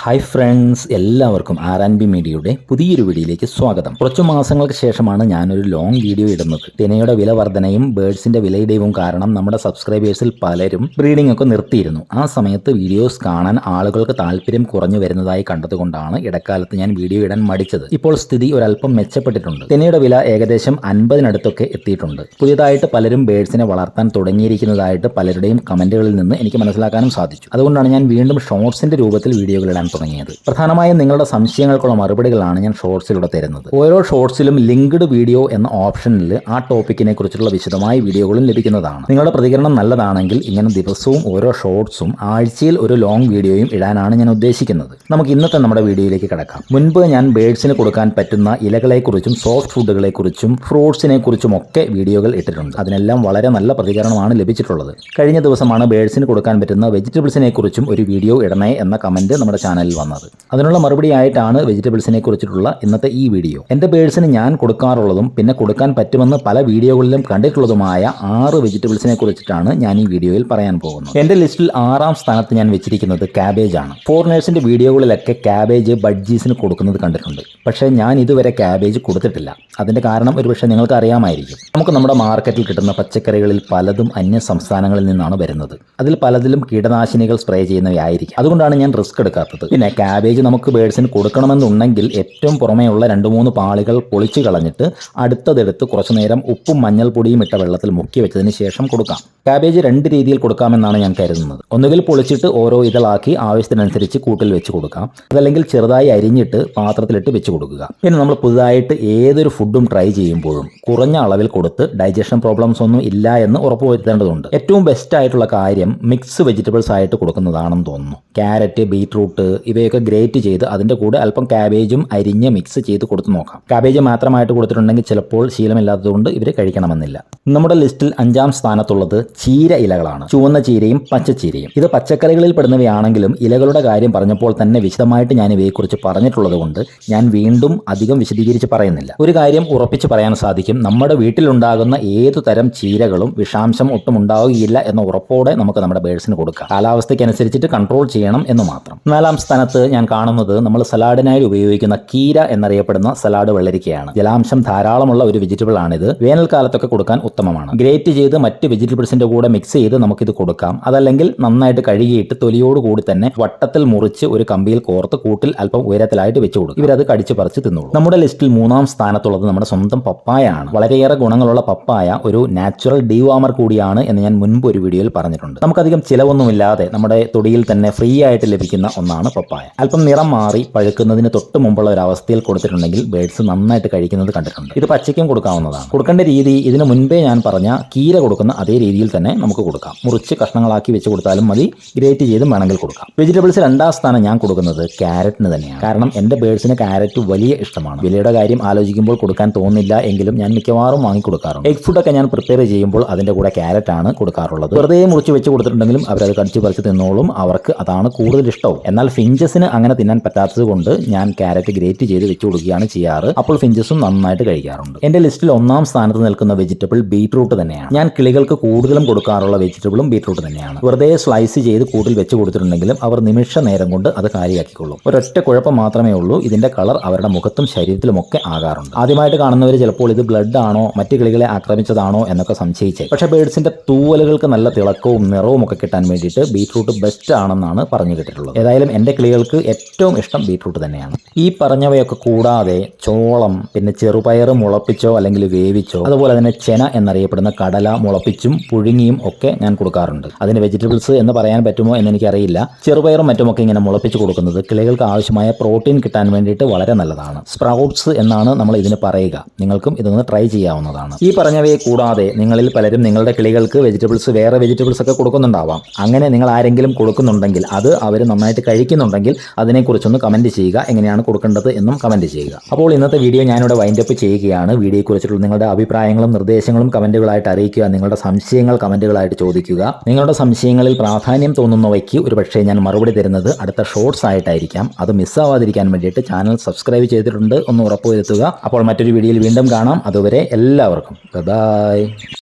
Hi friends, എല്ലാവർക്കും R&B മീഡിയയുടെ പുതിയൊരു വീഡിയോയിലേക്ക് സ്വാഗതം. കുറച്ചു മാസങ്ങൾക്ക് ശേഷമാണ് ഞാനൊരു ലോങ് വീഡിയോ ഇടുന്നത്. തിനയുടെ വില വർധനയും ബേഡ്സിന്റെ വിലയിടിവും കാരണം നമ്മുടെ സബ്സ്ക്രൈബേഴ്സിൽ പലരും ബ്രീഡിംഗ് ഒക്കെ നിർത്തിയിരുന്നു. ആ സമയത്ത് വീഡിയോസ് കാണാൻ ആളുകൾക്ക് താല്പര്യം കുറഞ്ഞു വരുന്നതായി കണ്ടതുകൊണ്ടാണ് ഇടക്കാലത്ത് ഞാൻ വീഡിയോ ഇടാൻ മടിച്ചത്. ഇപ്പോൾ സ്ഥിതി ഒരല്പം മെച്ചപ്പെട്ടിട്ടുണ്ട്. തിനയുടെ വില ഏകദേശം 50-നടുത്തൊക്കെ എത്തിയിട്ടുണ്ട്. പുതിയതായിട്ട് പലരും ബേഡ്സിനെ വളർത്താൻ തുടങ്ങിയിരിക്കുന്നതായിട്ട് പലരുടെയും കമന്റുകളിൽ നിന്ന് എനിക്ക് മനസ്സിലാക്കാനും സാധിച്ചു. അതുകൊണ്ടാണ് ഞാൻ വീണ്ടും ഷോർട്സിന്റെ രൂപത്തിൽ വീഡിയോകൾ ഇടാൻ തുടങ്ങിയത്. പ്രധാനമായും നിങ്ങളുടെ സംശയങ്ങൾക്കുള്ള മറുപടികളാണ് ഞാൻ ഷോർട്സിലൂടെ തരുന്നത്. ഓരോ ഷോർട്സിലും ലിങ്ക്ഡ് വീഡിയോ എന്ന ഓപ്ഷനിൽ ആ ടോപ്പിക്കിനെ കുറിച്ചുള്ള വിശദമായ വീഡിയോകളും ലഭിക്കുന്നതാണ്. നിങ്ങളുടെ പ്രതികരണം നല്ലതാണെങ്കിൽ ഇങ്ങനെ ദിവസവും ഓരോ ഷോർട്സും ആഴ്ചയിൽ ഒരു ലോങ് വീഡിയോയും ഇടാനാണ് ഞാൻ ഉദ്ദേശിക്കുന്നത്. നമുക്ക് ഇന്നത്തെ നമ്മുടെ വീഡിയോയിലേക്ക് കിടക്കാം. മുൻപ് ഞാൻ ബേഡ്സിന് കൊടുക്കാൻ പറ്റുന്ന ഇലകളെക്കുറിച്ചും സോഫ്റ്റ് ഫുഡുകളെക്കുറിച്ചും ഫ്രൂട്ട്സിനെ കുറിച്ചും ഒക്കെ വീഡിയോകൾ ഇട്ടിട്ടുണ്ട്. അതിനെല്ലാം വളരെ നല്ല പ്രതികരണമാണ് ലഭിച്ചിട്ടുള്ളത്. കഴിഞ്ഞ ദിവസമാണ് ബേഡ്സിന് കൊടുക്കാൻ പറ്റുന്ന വെജിറ്റബിൾസിനെ കുറിച്ചും ഒരു വീഡിയോ ഇടണേ എന്ന കമന്റ് നമ്മുടെ ചാനലിൽ വന്നത്. അതിനുള്ള മറുപടിയായിട്ടാണ് വെജിറ്റബിൾസിനെ കുറിച്ചിട്ടുള്ള ഇന്നത്തെ ഈ വീഡിയോ. എൻ്റെ ബേഡ്സിന് ഞാൻ കൊടുക്കാറുള്ളതും പിന്നെ കൊടുക്കാൻ പറ്റുമെന്ന് പല വീഡിയോകളിലും കണ്ടിട്ടുള്ളതുമായ 6 വെജിറ്റബിൾസിനെ കുറിച്ചിട്ടാണ് ഞാൻ ഈ വീഡിയോയിൽ പറയാൻ പോകുന്നത്. എൻ്റെ ലിസ്റ്റിൽ 6ാം സ്ഥാനത്ത് ഞാൻ വെച്ചിരിക്കുന്നത് കാബേജ് ആണ്. ഫോറിനേഴ്സിന്റെ വീഡിയോകളിലൊക്കെ കാബേജ് ബഡ്ജീസിന് കൊടുക്കുന്നത് കണ്ടിട്ടുണ്ട്. പക്ഷേ ഞാൻ ഇതുവരെ കാബേജ് കൊടുത്തിട്ടില്ല. അതിന്റെ കാരണം ഒരുപക്ഷെ നിങ്ങൾക്ക് അറിയാമായിരിക്കും. നമുക്ക് നമ്മുടെ മാർക്കറ്റിൽ കിട്ടുന്ന പച്ചക്കറികളിൽ പലതും അന്യ സംസ്ഥാനങ്ങളിൽ നിന്നാണ് വരുന്നത്. അതിൽ പലതിലും കീടനാശിനികൾ സ്പ്രേ ചെയ്യുന്നവയായിരിക്കും. അതുകൊണ്ടാണ് ഞാൻ റിസ്ക് എടുക്കാത്തത്. പിന്നെ കാബേജ് നമുക്ക് ബേഡ്സിന് കൊടുക്കണമെന്നുണ്ടെങ്കിൽ ഏറ്റവും പുറമേയുള്ള 2-3 പാളികൾ പൊളിച്ചു കളഞ്ഞിട്ട് അടുത്തതെടുത്ത് കുറച്ചു നേരം ഉപ്പും മഞ്ഞൾപ്പൊടിയും ഇട്ട വെള്ളത്തിൽ മുക്കി വെച്ചതിന് ശേഷം കൊടുക്കാം. കാബേജ് 2 രീതിയിൽ കൊടുക്കാമെന്നാണ് ഞാൻ കരുതുന്നത്. ഒന്നുകിൽ പൊളിച്ചിട്ട് ഓരോ ഇതളാക്കി ആവശ്യത്തിനനുസരിച്ച് കൂട്ടിൽ വെച്ച് കൊടുക്കാം. അതല്ലെങ്കിൽ ചെറുതായി അരിഞ്ഞിട്ട് പാത്രത്തിലിട്ട് വെച്ച് കൊടുക്കുക. പിന്നെ നമ്മൾ പുതുതായിട്ട് ഏതൊരു ഫുഡും ട്രൈ ചെയ്യുമ്പോഴും കുറഞ്ഞ അളവിൽ കൊടുത്ത് ഡൈജഷൻ പ്രോബ്ലംസ് ഒന്നും ഇല്ല എന്ന് ഉറപ്പുവരുത്തേണ്ടതുണ്ട്. ഏറ്റവും ബെസ്റ്റ് ആയിട്ടുള്ള കാര്യം മിക്സ് വെജിറ്റബിൾസ് ആയിട്ട് കൊടുക്കുന്നതാണെന്ന് തോന്നുന്നു. ക്യാരറ്റ്, ബീറ്റ്റൂട്ട് ഇവയൊക്കെ ഗ്രേറ്റ് ചെയ്ത് അതിൻ്റെ കൂടെ അല്പം കാബേജും അരിഞ്ഞ് മിക്സ് ചെയ്ത് കൊടുത്തു നോക്കാം. കാബേജ് മാത്രമായിട്ട് കൊടുത്തിട്ടുണ്ടെങ്കിൽ ചിലപ്പോൾ ശീലമില്ലാത്തതുകൊണ്ട് ഇവർ കഴിക്കണമെന്നില്ല. നമ്മുടെ ലിസ്റ്റിൽ 5ാം സ്ഥാനത്തുള്ളത് ചീര ഇലകളാണ്. ചുവന്ന ചീരയും പച്ചച്ചീരയും. ഇത് പച്ചക്കറികളിൽ പെടുന്നവയാണെങ്കിലും ഇലകളുടെ കാര്യം പറഞ്ഞപ്പോൾ തന്നെ വിശദമായിട്ട് ഞാൻ ഇവയെക്കുറിച്ച് പറഞ്ഞിട്ടുള്ളത് കൊണ്ട് ഞാൻ വീണ്ടും അധികം വിശദീകരിച്ച് പറയുന്നില്ല. ഒരു കാര്യം ഉറപ്പിച്ച് പറയാൻ സാധിക്കും, നമ്മുടെ വീട്ടിലുണ്ടാകുന്ന ഏതു തരം ചീരകളും വിഷാംശം ഒട്ടും ഉണ്ടാവുകയില്ല എന്ന ഉറപ്പോടെ നമുക്ക് നമ്മുടെ ബേഡ്സിന് കൊടുക്കാം. കാലാവസ്ഥയ്ക്കനുസരിച്ചിട്ട് കൺട്രോൾ ചെയ്യണം എന്ന് മാത്രം. 4ാം സ്ഥാനത്ത് ഞാൻ കാണുന്നത് നമ്മൾ സലാഡിനായി ഉപയോഗിക്കുന്ന കീര എന്നറിയപ്പെടുന്ന സലാഡ് വെള്ളരിക്കയാണ്. ജലാംശം ധാരാളമുള്ള ഒരു വെജിറ്റബിൾ ആണിത്. വേനൽക്കാലത്തൊക്കെ കൊടുക്കാൻ ഉത്തമമാണ്. ഗ്രേറ്റ് ചെയ്ത് മറ്റ് വെജിറ്റബിൾസിന്റെ കൂടെ മിക്സ് ചെയ്ത് നമുക്കിത് കൊടുക്കാം. അതല്ലെങ്കിൽ നന്നായിട്ട് കഴുകിയിട്ട് തൊലിയോട് കൂടി തന്നെ വട്ടത്തിൽ മുറിച്ച് ഒരു കമ്പിയിൽ കോർത്ത് കൂട്ടിൽ അല്പം ഉയരത്തിലായിട്ട് വെച്ച് കൊടുക്കും. ഇവരത് കടിച്ച് പറിച്ച് തിന്നോളൂ. നമ്മുടെ ലിസ്റ്റിൽ 3ാം സ്ഥാനത്തുള്ളത് നമ്മുടെ സ്വന്തം പപ്പായ ആണ്. വളരെയേറെ ഗുണങ്ങളുള്ള പപ്പായ ഒരു നാച്ചുറൽ ഡീവാമർ കൂടിയാണ് എന്ന് ഞാൻ മുൻപ് ഒരു വീഡിയോയിൽ പറഞ്ഞിട്ടുണ്ട്. നമുക്കധികം ചിലവൊന്നുമില്ലാതെ നമ്മുടെ തൊടിയിൽ തന്നെ ഫ്രീ ആയിട്ട് ലഭിക്കുന്ന ഒന്നാണ് പപ്പായ. അല്പം നിറം മാറി പഴുക്കുന്നതിന് തൊട്ട് മുമ്പുള്ള ഒരു അവസ്ഥയിൽ കൊടുത്തിട്ടുണ്ടെങ്കിൽ ബേഡ്സ് നന്നായിട്ട് കഴിക്കുന്നത് കണ്ടിട്ടുണ്ട്. ഇത് പച്ചയ്ക്കും കൊടുക്കാവുന്നതാണ്. കൊടുക്കേണ്ട രീതി ഇതിന് മുൻപേ ഞാൻ പറഞ്ഞ കീര കൊടുക്കുന്ന അതേ രീതിയിൽ തന്നെ നമുക്ക് കൊടുക്കാം. മുറിച്ച് കഷ്ണങ്ങളാക്കി വെച്ച് കൊടുത്താലും മതി. ഗ്രേറ്റ് ചെയ്തും വേണമെങ്കിൽ കൊടുക്കാം. വെജിറ്റബിൾസ് 2ാം സ്ഥാനം ഞാൻ കൊടുക്കുന്നത് ക്യാരറ്റിന് തന്നെയാണ്. കാരണം എൻ്റെ ബേഡ്സിന് ക്യാരറ്റ് വലിയ ഇഷ്ടമാണ്. വിലയുടെ കാര്യം ആലോചിക്കുമ്പോൾ കൊടുക്കാൻ തോന്നില്ല എങ്കിലും ഞാൻ മിക്കവാറും വാങ്ങിക്കൊടുക്കാറുണ്ട്. എഗ് ഫുഡൊക്കെ ഞാൻ പ്രിപ്പയർ ചെയ്യുമ്പോൾ അതിൻ്റെ കൂടെ ക്യാരറ്റ് ആണ് കൊടുക്കാറുള്ളത്. വെറുതെ മുറിച്ച് വെച്ച് കൊടുത്തിട്ടുണ്ടെങ്കിലും അവരത് കടിച്ച് പറിച്ച് തിന്നോളും. അവർക്ക് അതാണ് കൂടുതൽ ഇഷ്ടവും. എന്നാൽ ഫിഞ്ചസിന് അങ്ങനെ തിന്നാൻ പറ്റാത്തത് കൊണ്ട് ഞാൻ ക്യാരറ്റ് ഗ്രേറ്റ് ചെയ്ത് വെച്ച് കൊടുക്കുകയാണ് ചെയ്യാറ്. അപ്പോൾ ഫിഞ്ചസും നന്നായിട്ട് കഴിക്കാറുണ്ട്. എൻ്റെ ലിസ്റ്റിൽ 1ാം സ്ഥാനത്ത് നിൽക്കുന്ന വെജിറ്റബിൾ ബീറ്റ്റൂട്ട് തന്നെയാണ്. ഞാൻ കിളികൾക്ക് കൂടുതലും കൊടുക്കാറുള്ള വെജിറ്റബിളും ബീറ്റ്റൂട്ട് തന്നെയാണ്. വെറുതെ സ്ലൈസ് ചെയ്ത് കൂട്ടിൽ വെച്ച് കൊടുത്തിട്ടുണ്ടെങ്കിലും അവർ നിമിഷ നേരം കൊണ്ട് അത് കാര്യമാക്കിക്കൊള്ളും. ഒരൊറ്റ കുഴപ്പം മാത്രമേ ഉള്ളൂ, ഇതിന്റെ കളർ അവരുടെ മുഖത്തും ശരീരത്തിലുമൊക്കെ ആകാറുണ്ട്. ആദ്യമായിട്ട് കാണുന്നവർ ചിലപ്പോൾ ഇത് ബ്ലഡ് ആണോ മറ്റു കിളികളെ ആക്രമിച്ചതാണോ എന്നൊക്കെ സംശയിച്ചേ. പക്ഷേ ബേഡ്സിന്റെ തൂവലുകൾക്ക് നല്ല തിളക്കവും നിറവും ഒക്കെ കിട്ടാൻ വേണ്ടിയിട്ട് ബീറ്റ്റൂട്ട് ബെസ്റ്റ് ആണെന്നാണ് പറഞ്ഞു കേട്ടിട്ടുള്ളത്. ഏതായാലും എൻ്റെ കിളികൾക്ക് ഏറ്റവും ഇഷ്ടം ബീറ്റ്റൂട്ട് തന്നെയാണ്. ഈ പറഞ്ഞവയൊക്കെ കൂടാതെ ചോളം, പിന്നെ ചെറുപയർ മുളപ്പിച്ചോ അല്ലെങ്കിൽ വേവിച്ചോ, അതുപോലെ തന്നെ ചെന എന്നറിയപ്പെടുന്ന കടല മുളപ്പിച്ചും പുഴുങ്ങിയും ഒക്കെ ഞാൻ കൊടുക്കാറുണ്ട്. അതിന് വെജിറ്റബിൾസ് എന്ന് പറയാൻ പറ്റുമോ എന്ന് എനിക്കറിയില്ല. ചെറുപയറും മറ്റുമൊക്കെ ഇങ്ങനെ മുളപ്പിച്ച് കൊടുക്കുന്നത് കിളികൾക്ക് ആവശ്യമായ പ്രോട്ടീൻ കിട്ടാൻ വേണ്ടിയിട്ട് വളരെ നല്ലതാണ്. സ്പ്രൗട്ട്സ് എന്നാണ് നമ്മൾ ഇതിന് പറയുക. നിങ്ങൾക്കും ഇതൊന്ന് ട്രൈ ചെയ്യാവുന്നതാണ്. ഈ പറഞ്ഞവയെ കൂടാതെ നിങ്ങളിൽ പലരും നിങ്ങളുടെ കിളികൾക്ക് വെജിറ്റബിൾസ് വേറെ വെജിറ്റബിൾസ് ഒക്കെ കൊടുക്കുന്നുണ്ടാവാം. അങ്ങനെ നിങ്ങൾ ആരെങ്കിലും കൊടുക്കുന്നുണ്ടെങ്കിൽ അത് അവർ നന്നായിട്ട് കഴിക്കുന്നുണ്ടെങ്കിൽ അതിനെക്കുറിച്ചൊന്ന് കമൻറ്റ് ചെയ്യുക. എങ്ങനെയാണ് കൊടുക്കേണ്ടത് എന്നും കമൻറ്റ് ചെയ്യുക. അപ്പോൾ ഇന്നത്തെ വീഡിയോ ഞാനിവിടെ വൈൻഡപ്പ് ചെയ്യുകയാണ്. വീഡിയോയെക്കുറിച്ചിട്ടുള്ള നിങ്ങളുടെ അഭിപ്രായങ്ങളും നിർദ്ദേശങ്ങളും കമൻറ്റുകളായിട്ട് അറിയിക്കുക. നിങ്ങളുടെ സംശയങ്ങൾ കമൻറ്റുകളായിട്ട് ചോദിക്കുക. നിങ്ങളുടെ സംശയങ്ങളിൽ പ്രാധാന്യം തോന്നുന്നവയ്ക്ക് ഒരുപക്ഷേ ഞാൻ മറുപടി തരുന്നത് അടുത്ത ഷോർട്സ് ആയിട്ടായിരിക്കാം. അത് മിസ്സാവാതിരിക്കാൻ വേണ്ടിയിട്ട് ചാനൽ സബ്സ്ക്രൈബ് ചെയ്തിട്ടുണ്ട് ഒന്ന് ഉറപ്പുവരുത്തുക. അപ്പോൾ മറ്റൊരു വീഡിയോയിൽ വീണ്ടും കാണാം. അതുവരെ എല്ലാവർക്കും ബൈ.